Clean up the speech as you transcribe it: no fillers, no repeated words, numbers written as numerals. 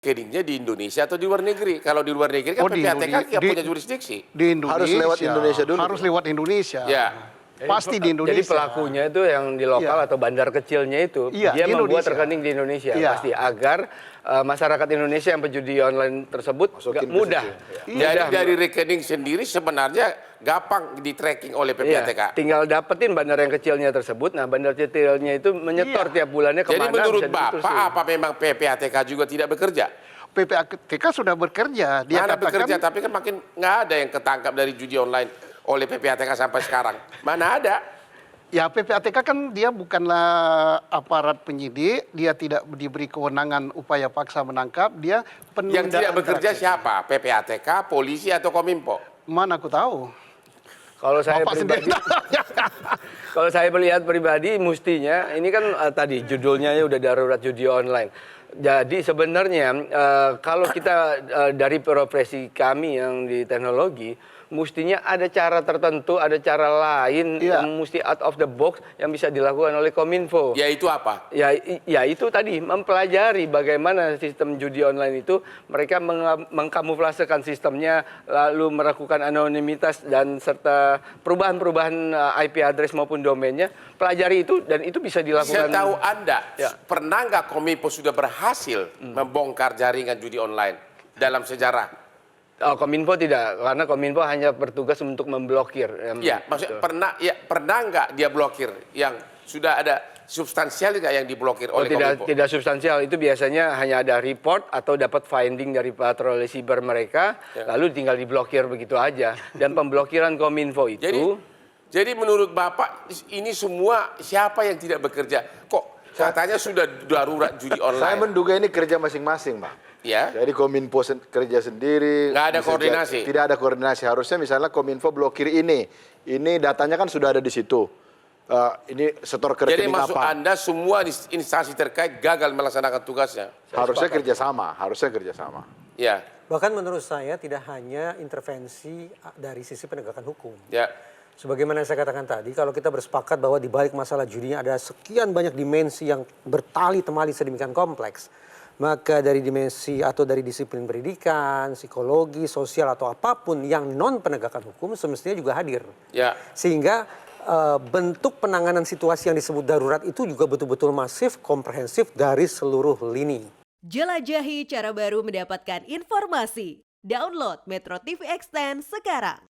rekeningnya di Indonesia atau di luar negeri? Kalau di luar negeri kan PPATK nggak punya jurisdiksi. Di Indonesia. Harus lewat Indonesia dulu. Harus lewat Indonesia. Ya. Pasti di Indonesia. Jadi pelakunya itu yang di lokal atau bandar kecilnya itu, Iya, dia di membuat Indonesia. rekening di Indonesia Iya. pasti agar masyarakat Indonesia yang penjudi online tersebut Masukin ke mudah. situ, Jadi dari rekening sendiri sebenarnya gampang di tracking oleh PPATK. Iya, tinggal dapetin bandar yang kecilnya tersebut. Nah, bandar kecilnya itu menyetor tiap bulannya kemana. Jadi menurut bisa Bapak diterusin. apa memang PPATK juga tidak bekerja? PPATK sudah bekerja. Dia Mana katakan, bekerja tapi kan makin nggak ada yang ketangkap dari judi online oleh PPATK sampai sekarang. Mana ada? ya PPATK kan dia bukanlah aparat penyidik, dia tidak diberi kewenangan upaya paksa menangkap, dia penundaan. Yang tidak bekerja transaksi. siapa? PPATK, polisi atau Kominfo? Mana aku tahu. Kalau saya Bapak pribadi, sendiri. kalau saya melihat pribadi, mestinya ini kan tadi judulnya ya udah darurat judi online. Jadi sebenarnya kalau kita dari profesi kami yang di teknologi, mestinya ada cara tertentu, ada cara lain yang mesti out of the box yang bisa dilakukan oleh Kominfo. Yaitu apa? Ya itu tadi mempelajari bagaimana sistem judi online itu mereka mengkamuflasekan sistemnya, lalu melakukan anonimitas dan serta perubahan-perubahan IP address maupun domainnya. Pelajari itu dan itu bisa dilakukan. Setahu Anda, Ya. pernah nggak Kominfo sudah berhasil membongkar jaringan judi online dalam sejarah? Oh, Kominfo tidak, karena Kominfo hanya bertugas untuk memblokir. Ya, maksudnya pernah nggak dia blokir yang sudah ada substansial nggak yang diblokir oleh Kominfo? Tidak substansial, itu biasanya hanya ada report atau dapat finding dari patroli siber mereka, lalu tinggal diblokir begitu aja. Dan pemblokiran Kominfo itu... Jadi menurut Bapak ini semua siapa yang tidak bekerja? Kok katanya sudah darurat judi online? Saya menduga ini kerja masing-masing, Pak. Ya. Jadi Kominfo kerja sendiri. Nggak ada bisa koordinasi? Tidak ada koordinasi. Harusnya misalnya Kominfo blokir ini. Ini datanya kan sudah ada di situ. Ini setor ke Jadi rekening maksud apa. Anda semua instansi terkait gagal melaksanakan tugasnya? Harusnya kerjasama. Harusnya kerjasama. Ya. Bahkan menurut saya tidak hanya intervensi dari sisi penegakan hukum. Ya. Sebagaimana yang saya katakan tadi, kalau kita bersepakat bahwa di balik masalah judinya ada sekian banyak dimensi yang bertali-temali sedemikian kompleks, maka dari dimensi atau dari disiplin pendidikan, psikologi, sosial atau apapun yang non penegakan hukum semestinya juga hadir. Ya. Sehingga bentuk penanganan situasi yang disebut darurat itu juga betul-betul masif, komprehensif dari seluruh lini. Jelajahi cara baru mendapatkan informasi. Download Metro TV Extend sekarang.